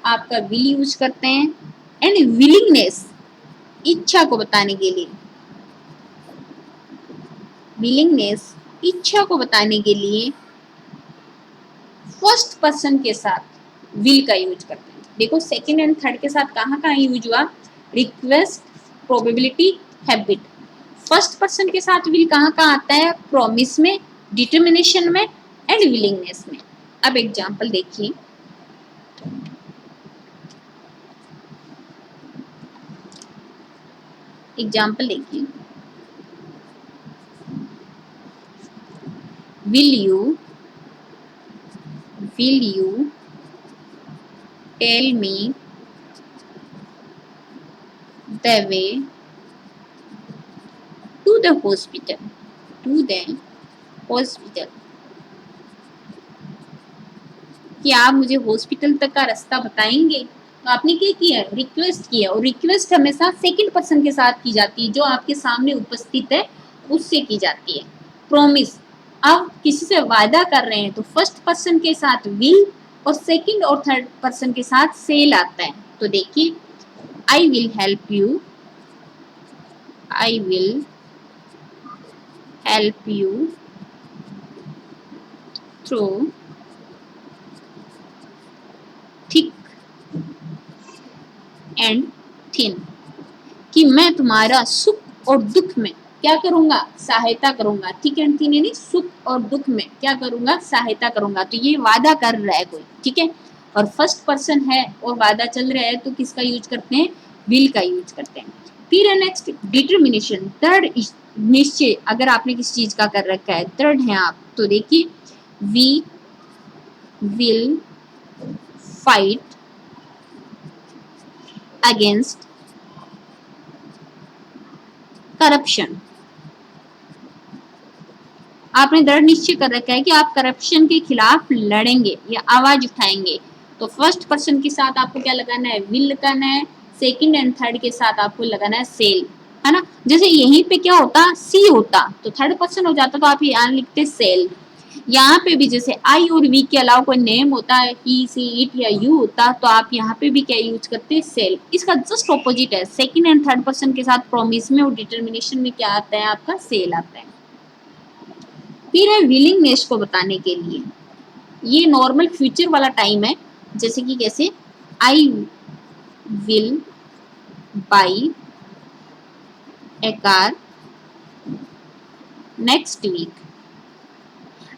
आपका विल यूज करते हैं। एंड विलिंगनेस, इच्छा को बताने के लिए, विलिंगनेस इच्छा को बताने के लिए फर्स्ट पर्सन के साथ विल का यूज करते हैं। देखो सेकंड एंड थर्ड के साथ कहाँ कहाँ यूज हुआ, request, probability, habit. First person के साथ विल कहाँ कहाँ आता है, प्रॉमिस में, डिटर्मिनेशन में एंड विलिंगनेस में। अब एग्जांपल देखिए, एग्जांपल देखिए, will you tell me the way to the hospital, to the hospital, कि आप मुझे हॉस्पिटल तक का रास्ता बताएंगे। तो आपने क्या किया, रिक्वेस्ट किया, और रिक्वेस्ट हमेशा सेकंड पर्सन के साथ की जाती है, जो आपके सामने उपस्थित है उससे की जाती है। प्रॉमिस, आप किसी से वादा कर रहे हैं तो फर्स्ट पर्सन के साथ विल और सेकंड और थर्ड पर्सन के साथ सेल आता है। तो देखिए, I will help you, I will help you through thick and thin, कि मैं तुम्हारा सुख और दुख में क्या करूंगा, सहायता करूंगा। थिक एंड थिन यानी सुख और दुख में क्या करूंगा, सहायता करूंगा। तो ये वादा कर रहा है कोई, ठीक है, और फर्स्ट पर्सन है और वादा चल रहा है, तो किसका यूज करते हैं, विल का यूज करते हैं। फिर है नेक्स्ट डिटर्मिनेशन, दृढ़ निश्चय, अगर आपने किसी चीज का कर रखा है, दृढ़ है आप, तो देखिए we will fight against corruption. आपने दृढ़ निश्चय कर रखा है कि आप करप्शन के खिलाफ लड़ेंगे या आवाज उठाएंगे। तो फर्स्ट पर्सन के साथ आपको क्या लगाना है, विल लगाना है। सेकंड एंड थर्ड के साथ आपको लगाना है सेल, है ना। जैसे यहीं पे क्या होता, सी होता तो थर्ड पर्सन हो जाता, तो आप यहाँ लिखते सेल। यहाँ पे भी जैसे आई और वी के अलावा कोई नेम होता है, ही, सी, इट या यू होता, तो आप यहाँ पे भी क्या यूज करते हैं, सेल। इसका जस्ट ऑपोजिट है, सेकंड एंड थर्ड पर्सन के साथ प्रॉमिस में और डिटर्मिनेशन में क्या आता है, आपका सेल आता है। फिर है विलिंगनेस को बताने के लिए, ये नॉर्मल फ्यूचर वाला टाइम है, जैसे कि कैसे, I will buy a car next week.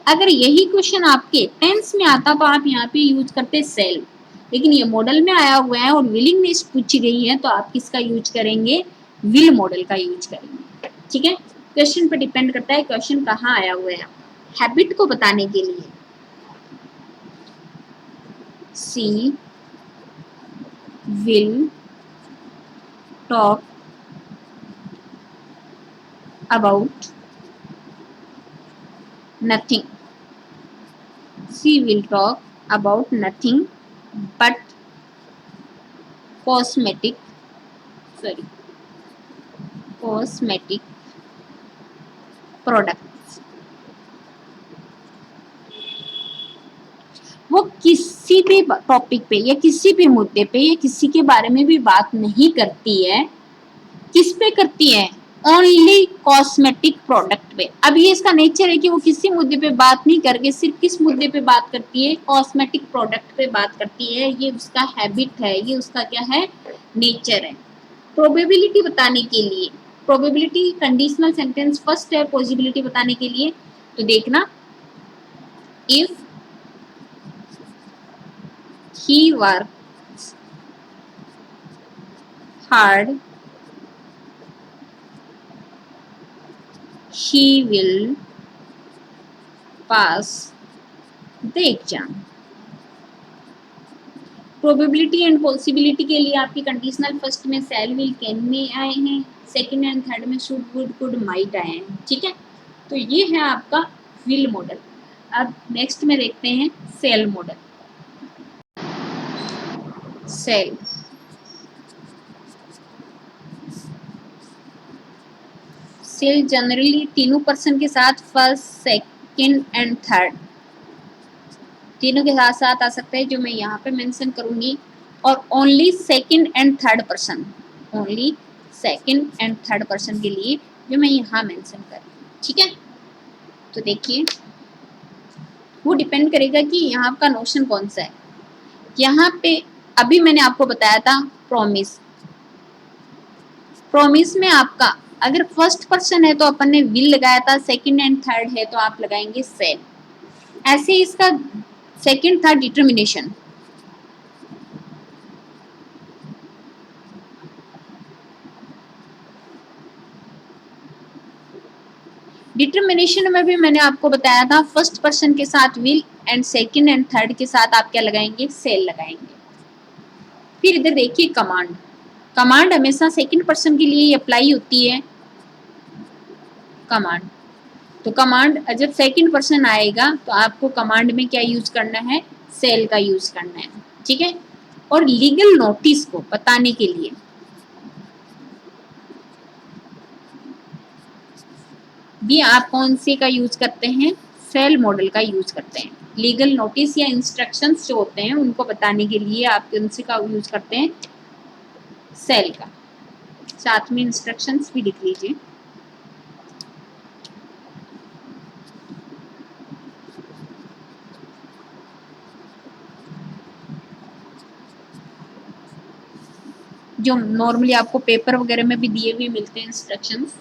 अगर यही क्वेश्चन आपके टेंस में आता तो आप यहाँ पे यूज करते सेल, लेकिन ये मॉडल में आया हुआ है और विलिंगनेस पूछी गई है, तो आप किसका यूज करेंगे, विल मॉडल का यूज करेंगे, ठीक है। क्वेश्चन पे डिपेंड करता है क्वेश्चन कहाँ आया हुआ है। हैबिट को बताने के लिए सी will talk about nothing. She will talk about nothing but cosmetic products. वो किसी भी टॉपिक पे या किसी भी मुद्दे पे या किसी के बारे में भी बात नहीं करती है। किस पे करती है, ओनली कॉस्मेटिक प्रोडक्ट पे। अब ये इसका नेचर है कि वो किसी मुद्दे पे बात नहीं करके सिर्फ किस मुद्दे पे बात करती है, कॉस्मेटिक प्रोडक्ट पे बात करती है। ये उसका हैबिट है, ये उसका क्या है, नेचर है। प्रोबेबिलिटी बताने के लिए, प्रोबेबिलिटी कंडीशनल सेंटेंस फर्स्ट है पॉसिबिलिटी बताने के लिए, तो देखना, if he works hard he will pass the exam। Probability and possibility के लिए आपकी कंडीशनल फर्स्ट में शैल, विल, कैन में आए हैं, सेकंड एंड थर्ड में शुड, वुड, कुड, माइट आए हैं, ठीक है। तो ये है आपका विल मॉडल। अब नेक्स्ट में देखते हैं shall modal. Shall shall generally तीनों पर्सन के साथ फर्स्ट, सेकंड एंड थर्ड तीनों के साथ साथ आ सकता है, जो मैं यहाँ पे मेंशन करूंगी, और only second and third person, only second and third person के लिए जो मैं यहाँ मेंशन कर रही हूँ। ठीक है, तो देखिए वो डिपेंड करेगा कि यहाँ का नोशन कौन सा है। यहाँ पे अभी मैंने आपको बताया था प्रॉमिस। प्रॉमिस में आपका अगर फर्स्ट पर्सन है तो अपन ने विल लगाया था, सेकंड एंड थर्ड है तो आप लगाएंगे सेल। ऐसे इसका सेकंड था डिटर्मिनेशन। डिटर्मिनेशन में भी मैंने आपको बताया था फर्स्ट पर्सन के साथ will and second and third के साथ आप क्या लगाएंगे, सेल लगाएंगे। फिर इधर देखिए कमांड। कमांड हमेशा सेकंड पर्सन के लिए अप्लाई होती है कमांड। तो कमांड जब सेकंड पर्सन आएगा तो आपको कमांड में क्या यूज करना है, सेल का यूज करना है। ठीक है, और लीगल नोटिस को बताने के लिए भी आप कौन से का यूज करते हैं, सेल मॉडल का यूज करते हैं। लीगल नोटिस या इंस्ट्रक्शंस जो होते हैं उनको बताने के लिए आप कौन से का यूज करते हैं, सेल का। साथ में इंस्ट्रक्शंस भी लिख लीजिए। जो नॉर्मली आपको पेपर वगैरह में भी दिए हुए मिलते हैं इंस्ट्रक्शंस।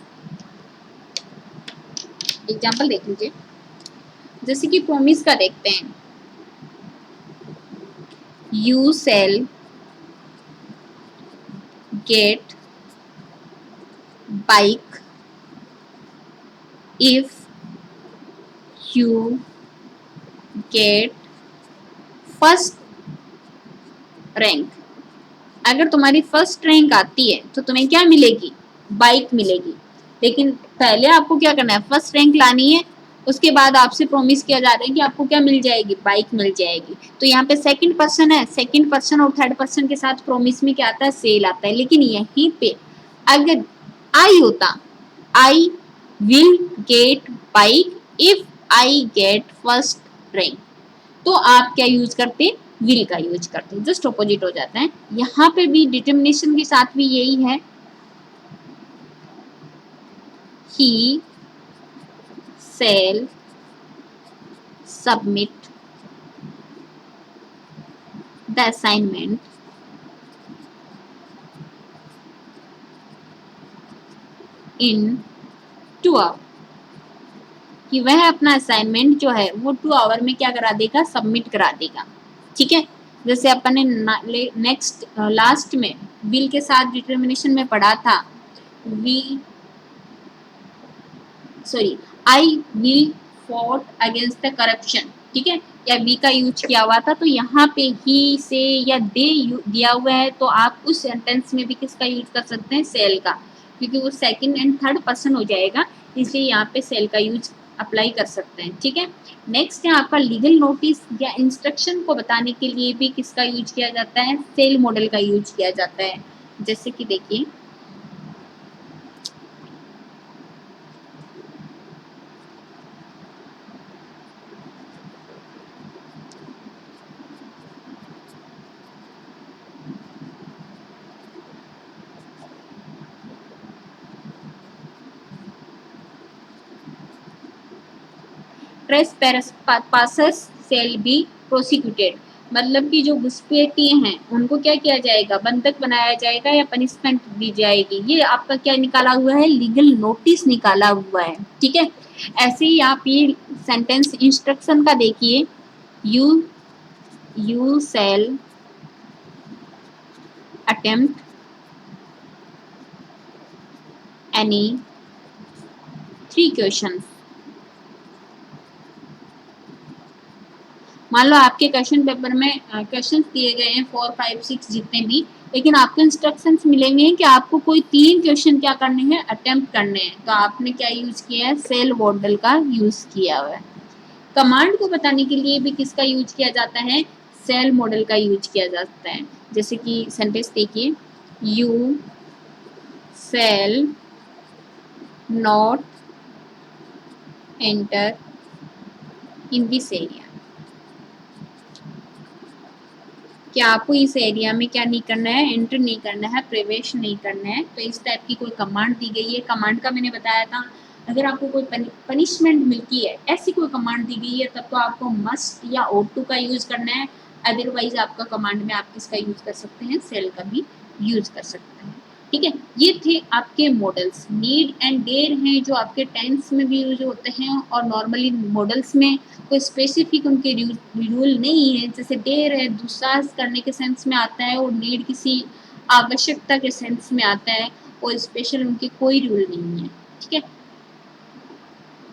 एग्जांपल देख लीजिए, जैसे कि प्रॉमिस का देखते हैं, you shall get bike if you get first rank. अगर तुम्हारी फर्स्ट रैंक आती है तो तुम्हें क्या मिलेगी, बाइक मिलेगी। लेकिन पहले आपको क्या करना है, फर्स्ट रैंक लानी है, उसके बाद आपसे प्रॉमिस किया जा रहा है कि आपको क्या मिल जाएगी, बाइक मिल जाएगी। तो यहाँ पे सेकंड पर्सन है, सेकंड पर्सन और थर्ड पर्सन के साथ प्रॉमिस में क्या आता है, सेल आता है। लेकिन यहीं पे अगर आई होता, I will get bike if I get first rank, तो आप क्या यूज करते, विल का यूज करते हैं। जस्ट ऑपोजिट हो जाता है। यहाँ पे भी डिटर्मिनेशन के साथ भी यही है, he shall submit the assignment in 2 hour, कि वह अपना असाइनमेंट जो है वो 2 आवर में क्या करा देगा, सबमिट करा देगा। ठीक है, जैसे अपन ने नेक्स्ट लास्ट में विल के साथ डिटर्मिनेशन में पढ़ा था, I will fought against the corruption. ठीक है, या वी का यूज किया हुआ था, तो यहाँ पे ही से या दे दिया हुआ है तो आप उस सेंटेंस में भी किसका यूज कर सकते हैं, सेल का, क्योंकि वो सेकंड एंड थर्ड पर्सन हो जाएगा, इसलिए यहाँ पे सेल का यूज अप्लाई कर सकते हैं। ठीक है, नेक्स्ट है आपका लीगल नोटिस या इंस्ट्रक्शन को बताने के लिए भी किसका यूज किया जाता है, सेल मॉडल का यूज किया जाता है। जैसे कि देखिए, ट्रेसपासर्स सेल बी प्रोसिक्यूटेड, मतलब कि जो घुसपैठिए हैं उनको क्या किया जाएगा, बंधक बनाया जाएगा या पनिशमेंट दी जाएगी। ये आपका क्या निकाला हुआ है, लीगल नोटिस निकाला हुआ है। ठीक है, ऐसे ही आप ये सेंटेंस इंस्ट्रक्शन का देखिए, you shall attempt any 3 question. मान लो आपके क्वेश्चन पेपर में क्वेश्चन दिए गए हैं 4, 5, 6 जितने भी, लेकिन आपको इंस्ट्रक्शंस मिलेंगे कि आपको कोई 3 क्वेश्चन क्या करने हैं, अटेम्प्ट करने हैं। तो आपने क्या यूज किया है, सेल मॉडल का यूज किया हुआ है। कमांड को बताने के लिए भी किसका यूज किया जाता है, सेल मॉडल का यूज किया जाता है। जैसे कि सेंटेंस देखिए, you shall not enter in this area. क्या आपको इस एरिया में क्या नहीं करना है, एंटर नहीं करना है, प्रवेश नहीं करना है। तो इस टाइप की कोई कमांड दी गई है। कमांड का मैंने बताया था, अगर आपको कोई पनिशमेंट मिलती है, ऐसी कोई कमांड दी गई है, तब तो आपको मस्ट या O2 का यूज करना है। अदरवाइज आपका कमांड में आप किसका यूज कर सकते हैं, सेल का भी यूज कर सकते हैं। ठीक है, ये थे आपके मॉडल्स। नीड एंड डेयर हैं जो आपके टेंस में भी यूज होते हैं, और नॉर्मली मॉडल्स में कोई स्पेसिफिक उनके रूल नहीं है। जैसे डेयर है दुस्साहस करने के सेंस में आता है, और नीड किसी आवश्यकता के सेंस में आता है, और स्पेशल उनके कोई रूल नहीं है। ठीक है,